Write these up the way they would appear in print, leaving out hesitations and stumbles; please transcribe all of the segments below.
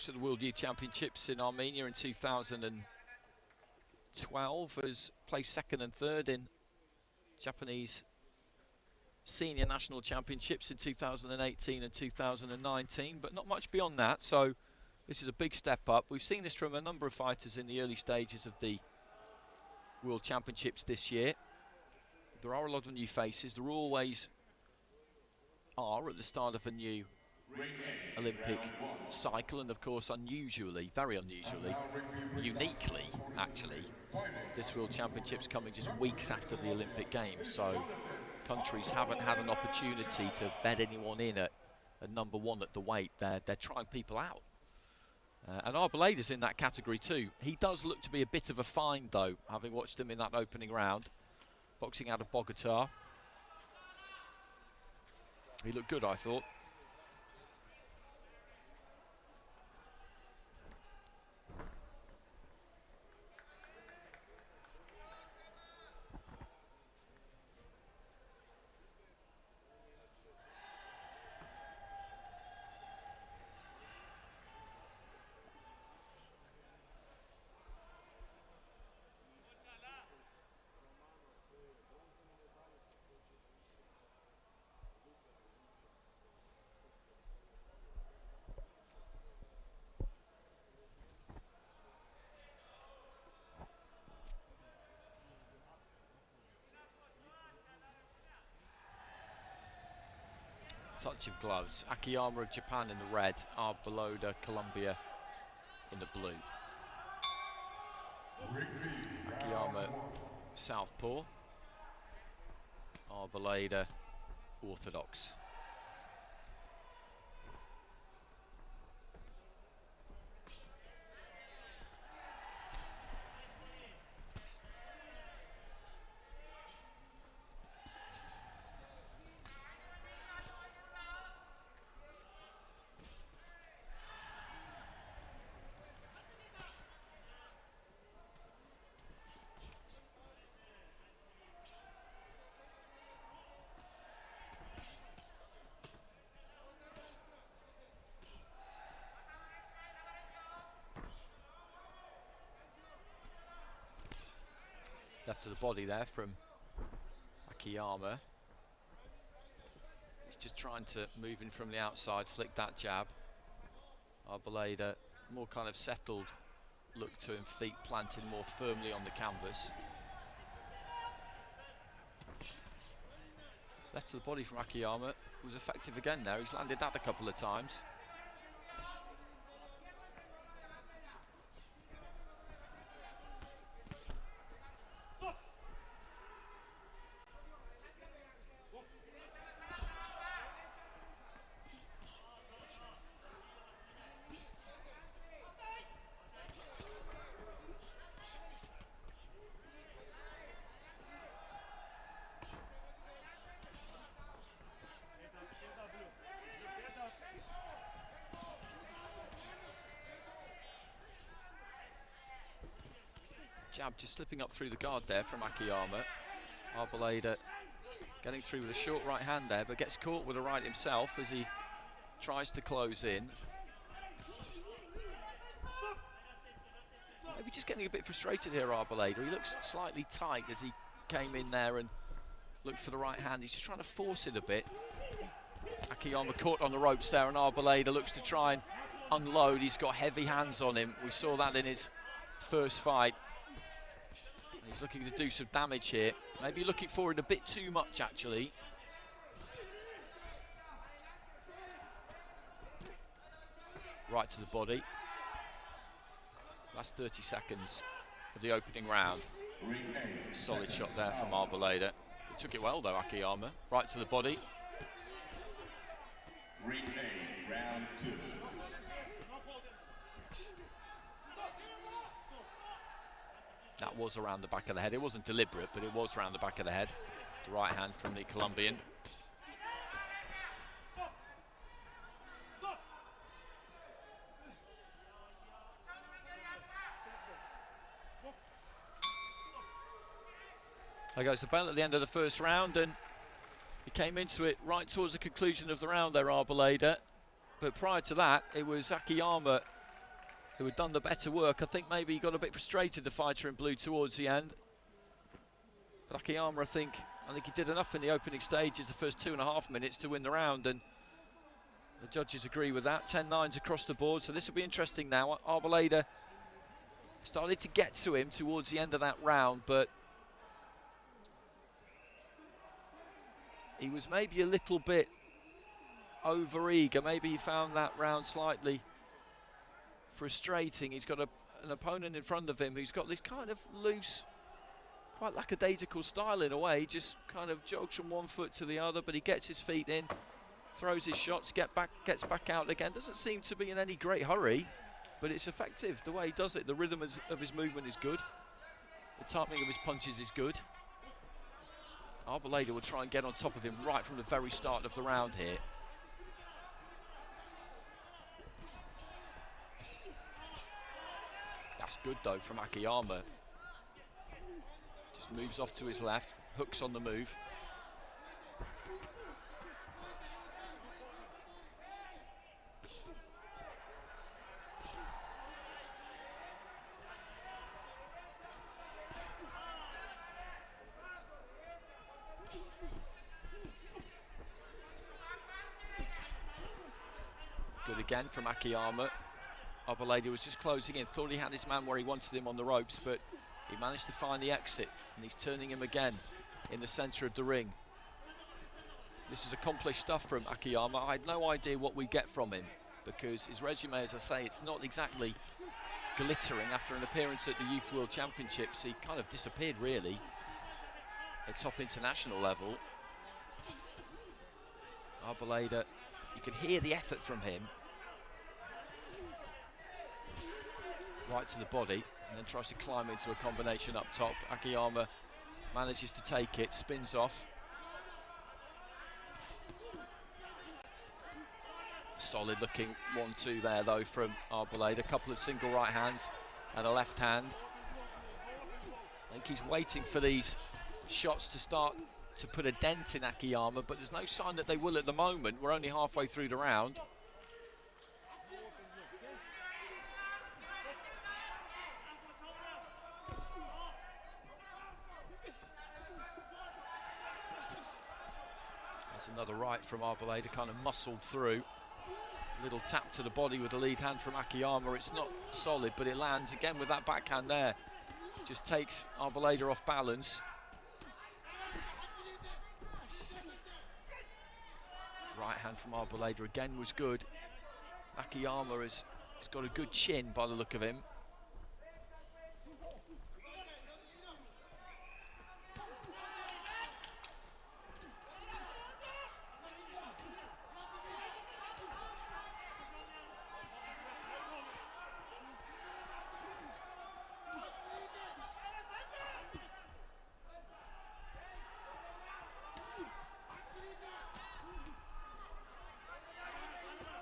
to the World Youth Championships in Armenia in 2012, has placed second and third in Japanese Senior National Championships in 2018 and 2019, but not much beyond that, so this is a big step up. We've seen this from a number of fighters in the early stages of the World Championships this year. There are a lot of new faces. There always are at the start of a new Olympic cycle, and of course unusually, very unusually, uniquely actually, this World Championship's coming just weeks after the Olympic Games, so countries haven't had an opportunity to bed anyone in at number one at the weight. They're trying people out. And Arboleda's in that category too. He does look to be a bit of a find though, having watched him in that opening round, boxing out of Bogota. He looked good, I thought. Touch of gloves. Akiyama of Japan in the red, Arboleda, Colombia in the blue. Akiyama southpaw, Arboleda orthodox. Left to the body there from Akiyama. He's just trying to move in from the outside, flick that jab. Arboleda, more kind of settled look to him, feet planted more firmly on the canvas. Left to the body from Akiyama, was effective again there. He's landed that a couple of times. Jab just slipping up through the guard there from Akiyama. Arboleda getting through with a short right hand there, but gets caught with a right himself as he tries to close in. Maybe just getting a bit frustrated here, Arboleda. He looks slightly tight as he came in there and looked for the right hand. He's just trying to force it a bit. Akiyama caught on the ropes there, and Arboleda looks to try and unload. He's got heavy hands on him. We saw that in his first fight. He's looking to do some damage here. Maybe looking for it a bit too much, actually. Right to the body. Last 30 seconds of the opening round. Solid shot there from Arboleda. He took it well, though, Akiyama. Right to the body. Round 2. That was around the back of the head. It wasn't deliberate, but it was around the back of the head. The right hand from the Colombian. There goes the bell at the end of the first round, and he came into it right towards the conclusion of the round there, Arboleda. But prior to that, it was Akiyama who had done the better work. I think maybe he got a bit frustrated, the fighter in blue, towards the end. But AKIYAMA, I think he did enough in the opening stages, the first 2.5 minutes, to win the round, and the judges agree with that. 10-9s across the board, so this will be interesting now. ARBOLEDA started to get to him towards the end of that round, but he was maybe a little bit over-eager. Maybe he found that round slightly frustrating. He's got an opponent in front of him who's got this kind of loose, quite lackadaisical style in a way. He just kind of jogs from one foot to the other, but he gets his feet in, throws his shots, gets back out again. Doesn't seem to be in any great hurry, but it's effective the way he does it. The rhythm of his movement is good. The timing of his punches is good. ARBOLEDA will try and get on top of him right from the very start of the round here. That's good though from AKIYAMA. Just moves off to his left, hooks on the move. Good again from AKIYAMA. ARBOLEDA was just closing in, thought he had his man where he wanted him on the ropes, but he managed to find the exit, and he's turning him again in the centre of the ring. This is accomplished stuff from AKIYAMA. I had no idea what we get from him, because his resume, as I say, it's not exactly glittering. After an appearance at the Youth World Championships, he kind of disappeared, really, at top international level. ARBOLEDA, you can hear the effort from him. Right to the body, and then tries to climb into a combination up top. AKIYAMA manages to take it, spins off. Solid looking 1-2 there though from ARBOLEDA. A couple of single right hands and a left hand. I think he's waiting for these shots to start to put a dent in AKIYAMA, but there's no sign that they will at the moment. We're only halfway through the round. That's another right from ARBOLEDA, kind of muscled through. Little tap to the body with the lead hand from AKIYAMA. It's not solid, but it lands again with that backhand there. Just takes ARBOLEDA off balance. Right hand from ARBOLEDA again was good. AKIYAMA has got a good chin by the look of him.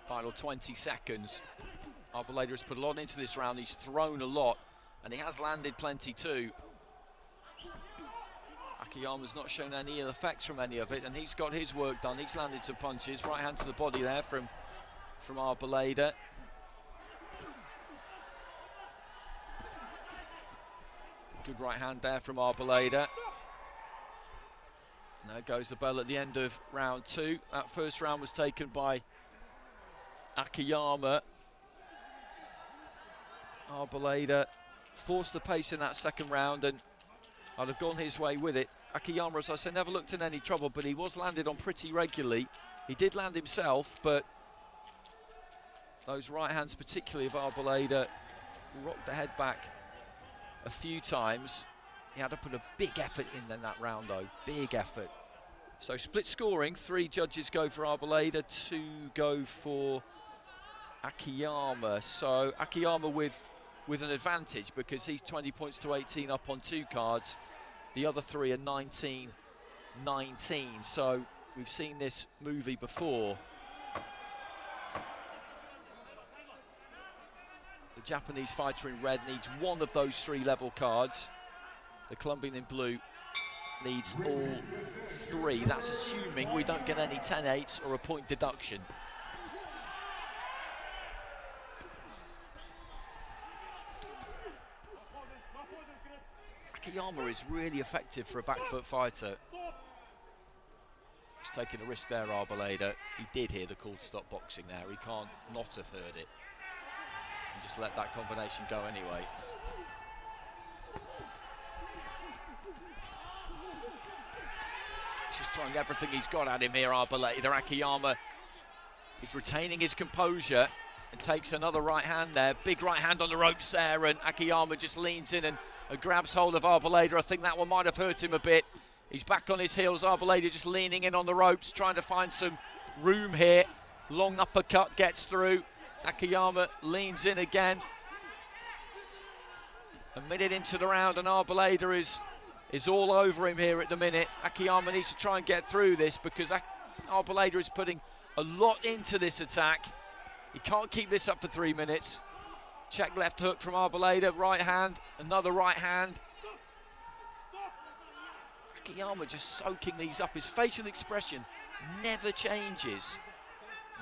Final 20 seconds. ARBOLEDA has put a lot into this round. He's thrown a lot, and he has landed plenty too. AKIYAMA's not shown any ill effects from any of it, and he's got his work done. He's landed some punches. Right hand to the body there from ARBOLEDA. Good right hand there from ARBOLEDA. And there goes the bell at the end of round 2. That first round was taken by AKIYAMA. ARBOLEDA forced the pace in that second round, and I'd have gone his way with it. AKIYAMA, as I say, never looked in any trouble, but he was landed on pretty regularly. He did land himself, but those right hands, particularly of ARBOLEDA, rocked the head back a few times. He had to put a big effort in that round, though. Big effort. So split scoring. 3 judges go for ARBOLEDA, 2 go for AKIYAMA. So AKIYAMA with an advantage, because he's 20 points to 18 up on 2 cards. The other 3 are 19-19. So we've seen this movie before. The Japanese fighter in red needs 1 of those 3 level cards. The Colombian in blue needs all 3. That's assuming we don't get any 10-8s or a point deduction. Akiyama is really effective for a back foot fighter. He's taking a risk there, Arboleda. He did hear the call to stop boxing there. He can't not have heard it. And just let that combination go anyway. He's just throwing everything he's got at him here, Arboleda. Akiyama is retaining his composure and takes another right hand there. Big right hand on the ropes there, and Akiyama just leans in and grabs hold of Arboleda. I think that one might have hurt him a bit. He's back on his heels. Arboleda just leaning in on the ropes, trying to find some room here. Long uppercut gets through. Akiyama leans in again. A minute into the round, and Arboleda is all over him here at the minute. Akiyama needs to try and get through this because Arboleda is putting a lot into this attack. He can't keep this up for 3 minutes. Check left hook from Arboleda, right hand, another right hand. Akiyama just soaking these up. His facial expression never changes.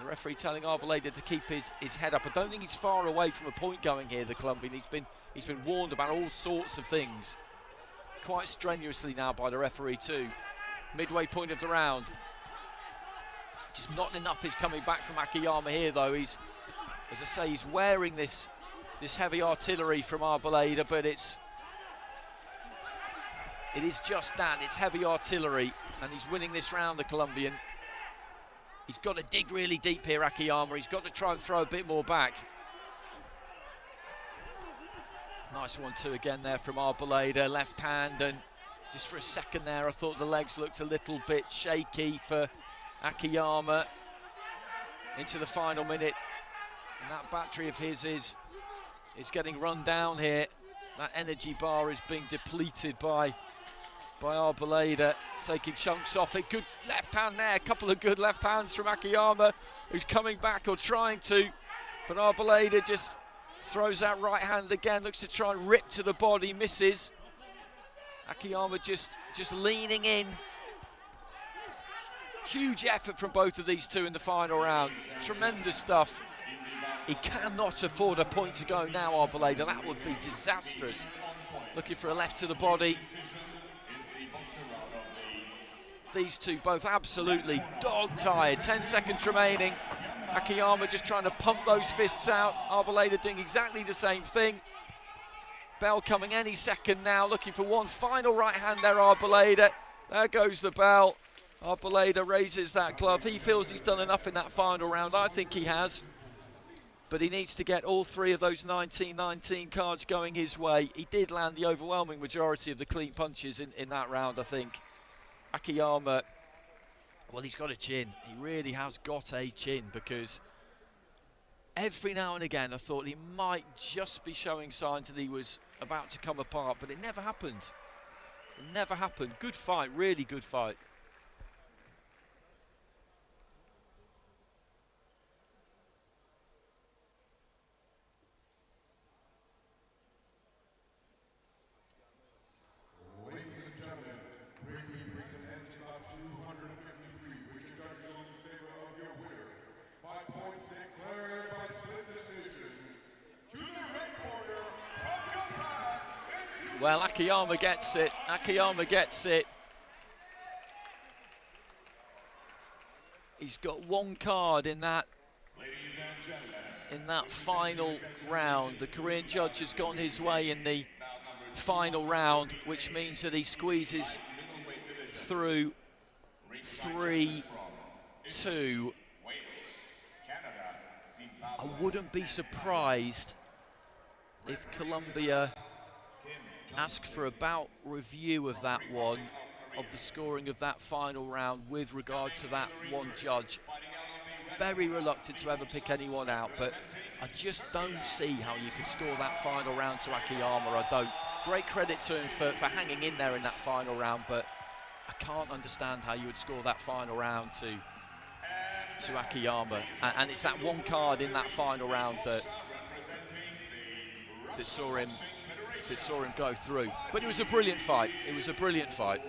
The referee telling Arboleda to keep his head up. I don't think he's far away from a point going here, the Colombian. He's been warned about all sorts of things. Quite strenuously now by the referee too. Midway point of the round. Just not enough is coming back from Akiyama here though. He's, as I say, he's wearing this heavy artillery from Arboleda, but it is just that, it's heavy artillery, and he's winning this round, the Colombian. He's got to dig really deep here, Akiyama. He's got to try and throw a bit more back. Nice 1-2 again there from Arboleda, left hand, and just for a second there, I thought the legs looked a little bit shaky for Akiyama. Into the final minute, and that battery of his is getting run down here. That energy bar is being depleted by Arboleda, taking chunks off it. Good left hand there, a couple of good left hands from Akiyama, who's coming back or trying to, but Arboleda just throws that right hand again, looks to try and rip to the body, misses. Akiyama just leaning in. Huge effort from both of these two in the final round. Tremendous stuff. He cannot afford a point to go now, Arboleda. That would be disastrous. Looking for a left to the body. These two both absolutely dog-tired. 10 seconds remaining. Akiyama just trying to pump those fists out. Arboleda doing exactly the same thing. Bell coming any second now, looking for one final right hand there, Arboleda. There goes the bell. Arboleda raises that glove. He feels he's done enough in that final round. I think he has. But he needs to get all three of those 19-19 cards going his way. He did land the overwhelming majority of the clean punches in that round, I think. Akiyama, well, he's got a chin. He really has got a chin, because every now and again I thought he might just be showing signs that he was about to come apart, but it never happened. It never happened. Good fight, really good fight. Well, Akiyama gets it. Akiyama gets it. He's got one card in that final round. The Korean judge has gone his way in the final round, which means that he squeezes through 3-2. I wouldn't be surprised if Colombia ask for about review of that one, of the scoring of that final round with regard to that one judge. Very reluctant to ever pick anyone out, but I just don't see how you could score that final round to Akiyama. I don't. Great credit to him for hanging in there in that final round, but I can't understand how you would score that final round to Akiyama. And it's that one card in that final round that saw him go through. But it was a brilliant fight. It was a brilliant fight.